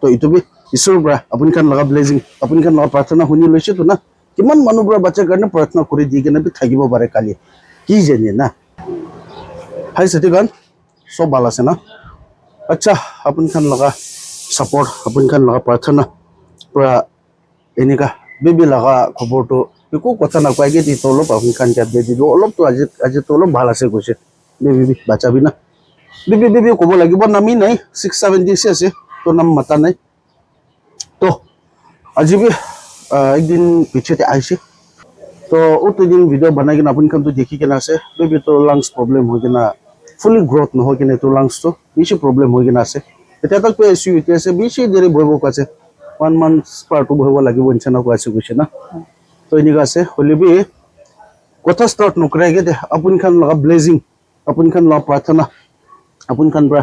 তো ইটোবি ঈশ্বৰৰ পৰা আপুনি খান লগা ব্লেজিং আপুনি খান লগা প্ৰাৰ্থনা শুনি লৈছে তো না কিমান মানুহবোৰৰ বাচ্চাৰ কাৰণে প্ৰাৰ্থনা কৰি দি কেনে থাকিব পাৰে কালি কি জানে না হাই সতীগান সব ভাল আছে না আচ্ছা আপুনি খান লগা সাপোর্ট আপুনি খান লগা প্ৰাৰ্থনা পুৰা এনেকা বেবি লগা খবৰটো একো কথা নকয়গে দি তো অলপ আপুনি খান কে দি দিও অলপ তো আজি তো অলপ ভাল আছে কৈছে বেবি বাচ্চাবি না বেবি ক'ব লাগিব নামি নাই 670 আছে তো নাম মাতা নাই तो आज भी एक दिन पीछे से आए तो वो तो दिन वीडियो बनाए कि अपन तो देखी के ना से बेबी तो लंग्स प्रॉब्लम हो गया ना फुली ग्रोथ न हो कि तो लंग्स तो बीच प्रॉब्लम हो गया ना से इतना तक पे ऐसी हुई से बीच देरी भरबो का से 1 month पार्ट भरबो लगी वो इंसान को ऐसे कुछ ना तो इन्हीं से होली भी कथा स्टार्ट नौकरी के अपन खान लगा ब्लेजिंग अपन खान लगा प्रार्थना अपन खान पूरा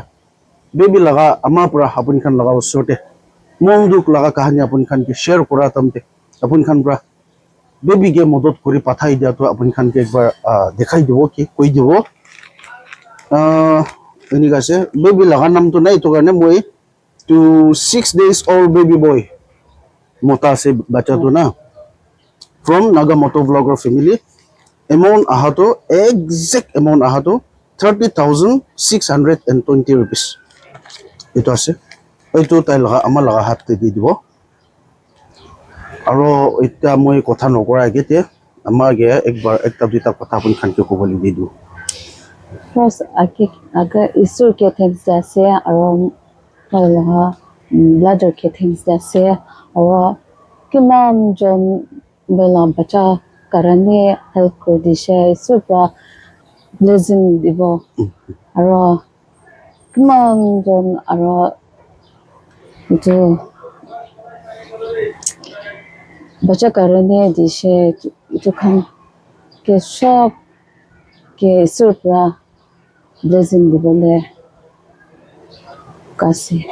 बेबी लगा अमा पूरा अपन खान लगा उस सोटे মন দুখ লগা কাহিনী আপুনি খান কি শেয়ার করা তামতে আপুনি খান পৰা বেবি কে মদত কৰি পাঠাই দিয়া তো আপুনি খান কে একবাৰ দেখাই দিব কি কৈ দিব এনি আছে বেবি লগা নামটো নাই তো কাৰণে মই two 6 days old baby boy মতা আছে বাচ্চাটো না from Nagamoto vlogger family amount ahato exact amount ahato 30,620 rupees itu আছে এইটো তাই লগা আমাৰ লগা হাতে দি দিব আৰু এতিয়া মই কথা নকৰা আগতে আমাকে একবাৰ একটা দুটা কথা আপুনি খানকে ক'বলৈ দি দিও First, agar isur ke things jase aro malha bladder ke things jase aro kiman jon bela bacha karane help kor dishe isur pra blessing dibo aro kiman jon aro itu baca karane dishe itu kan ke shop ke surpra blessing dibole kasih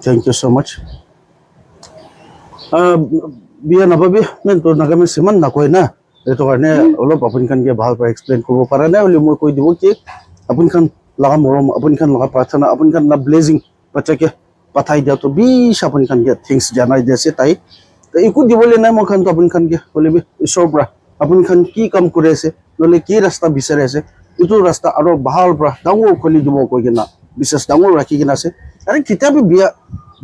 thank you so much biya nababi men to nagame siman na koi na eto karne olop apun kan ke bhal para explain korbo para na oli moi koi dibo ki apun kan laga morom apun kan laga prarthana apun kan la blessing bacha ke pathai dia to bish apun kan ke things janai dese tai to iku dibole na mo kan to apun kan ke olibi ishor pra apun kan ki kam kore ase nole ki rasta bisare ase itu rasta aro bahal pra dangor kholi dibo koi gena বিশেষ ডাঙৰ ৰাখি কিনা আছে আৰে কিতাপে বিয়া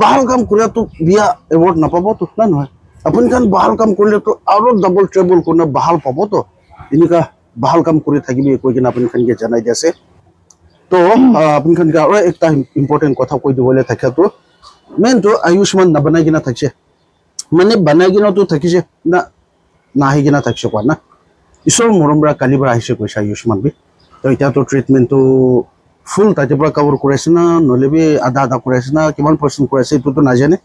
ভাল কাম কৰিলে তো বিয়া এৱাৰ্ড নাপাব তো না নহয় আপুনি কান ভাল কাম কৰিলে তো আৰু ডাবল ট্ৰেবল কোনে ভাল পাব তো এনেকা ভাল কাম কৰি থাকিবি কৈ কিনা আপুনি খানকে জনাই দিছে তো আপুনি খানকে আৰু একটা ইম্পৰ্টেন্ট কথা কৈ দিবলৈ থাকে তো মেন তো আয়ুষ্মান না বনাই কিনা থাকছে মানে বনাই কিনা তো থাকিছে না নাহি কিনা থাকছে কোৱা না ঈশ্বৰ মৰমৰা কালিবাৰ আহিছে কৈছে আয়ুষ্মান বি তো এতিয়া তো ট্ৰিটমেন্টটো ফুল তাতে পৰা কভাৰ কৰাইছে না নলেবি আধা আধা কৰাইছে না কিমান পাৰ্চেন্ট কৰাইছে এইটো তো নাজানে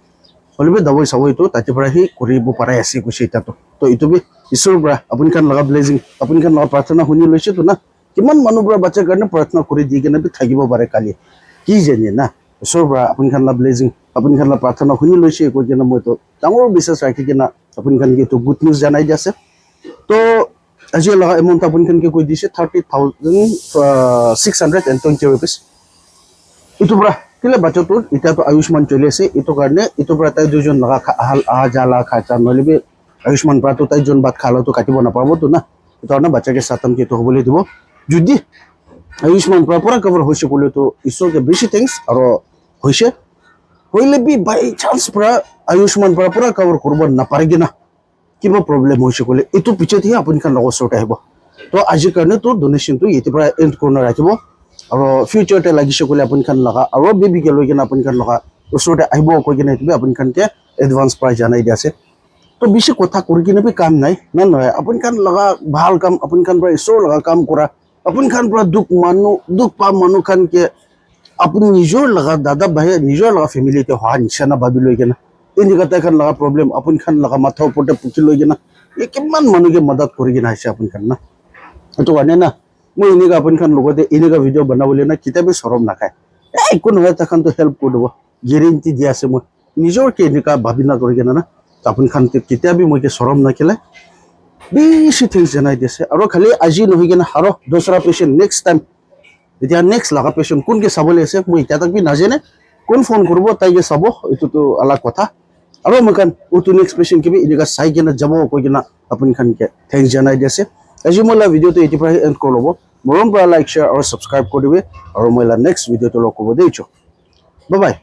হলেবি দাবই চাবই তো তাতে পৰা হি কৰিব পাৰাই আছে কৈছে এটাতো তো এইটো বি ঈশ্বৰৰ পৰা আপুনি খান লগা ব্লেজিং আপুনি খান লগা প্ৰাৰ্থনা শুনি লৈছে তো না কিমান মানুহবোৰৰ বাচ্চাৰ কাৰণে প্ৰাৰ্থনা কৰি দি কেনে থাকিব পাৰে কালি কি জানে না ঈশ্বৰৰ পৰা আপুনি খান লগা ব্লেজিং আপুনি খান লগা প্ৰাৰ্থনা শুনি লৈছে কৈ কেনে মই তো ডাঙৰ বিশ্বাস ৰাখি কেনে আপুনি খান কি তো গুড নিউজ জানাই দিছে তো আজি লগা এমাউন্ট আপুনি খানকে কৈ দিছে 30,620 rupees ইটো পৰা কিলে বাচ্চাটোৰ এটা তো আয়ুষ্মান চলি আছে ইটো কাৰণে ইটো পৰা তাই দুজন লগা আহা জালা খাচা নলিবি আয়ুষ্মান পৰা তো তাই জন বাত খালো তো কাটিব নাপাব তো না এটা না বাচ্চাকে সাতম কে তো হবলৈ দিব যদি আয়ুষ্মান পৰা পুৰা কভাৰ হৈছে কলে তো ঈশ্বৰকে বেছি থ্যাঙ্কস আৰু হৈছে হইলে বি বাই চান্স পৰা আয়ুষ্মান পৰা পুৰা কভাৰ কৰিব নাপাৰেগে না কিবা প্ৰবলেম হৈছে কলে এটো পিছতহে আপুনি খান লগৰ ওচৰত আহিব তো আজিৰ কাৰণে তো ডোনেশ্যনটো ইয়াৰ পৰা এণ্ড কৰিব ৰাখিব আৰু ফিউচাৰতে লাগিছে কলে আপুনি খান লগা আৰু বেবি কে লৈ কিনে আপুনি খান লগা ওচৰতে আহিব কৈ কিনে এইটো আপুনি খানকে এডভান্স প্ৰাইজ জানাই দিছে তো বেছি কথা কৰি কিনে বি কাম নাই না নহয় আপুনি খান লগা ভাল কাম আপুনি খান পৰা ঈশ্বৰ লগা কাম কৰা আপুনি খান পৰা দুখ পা মানুহ খানকে আপুনি নিজৰ লগা দাদা ভাই নিজৰ লগা ফেমিলিতে হোৱা নিচিনা ভাবি লৈ কিনে এনেকুৱা তাইখান লগা প্ৰব্লেম আপুনি খান লগা মাথা ওপৰতে পুতি লৈ কিনে এই কিমান মানুহকে মদত কৰি কিনে আহিছে আপুনি খান না এইটো কাৰণে না মই এনেকুৱা আপুনি খান লগতে এনেকুৱা ভিডিঅ' বনাবলৈ না কিতাপে চৰম নাখায় একো নহয় তাখান তো হেল্প কৰি দিব গেৰেণ্টি দি আছে মই নিজৰকে এনেকুৱা ভাবি না কৰি কিনে না আপুনি খান কিতাপে মইকে চৰম নাখিলে বেছি থিংছ জনাই দিছে আৰু খালি আজি নহয় কিনে আৰু দোসৰা পেচেণ্ট নেক্সট টাইম এতিয়া নেক্সট লগা পেচেণ্ট কোনকে চাবলৈ আছে মই এতিয়া তাক বি নাজানে কোন ফোন করব তাইকে চাব এইটো তো আলাগ কথা আৰু মই কান উটো নেক্সট পেশেন্ট কিবি ইদিকা চাই কিনে যাব কৈ কিনা আপুনি খানকে থেংকস জনাই দিছে আজি মই ভিডিঅ'টো এটি পৰা এন্ড কৰি ল'ব মৰম পৰা লাইক শ্বেয়াৰ আৰু সাবস্ক্ৰাইব কৰি দিবি আৰু মই নেক্সট ভিডিঅ'টো লগ কৰিব দেইছো বাই বাই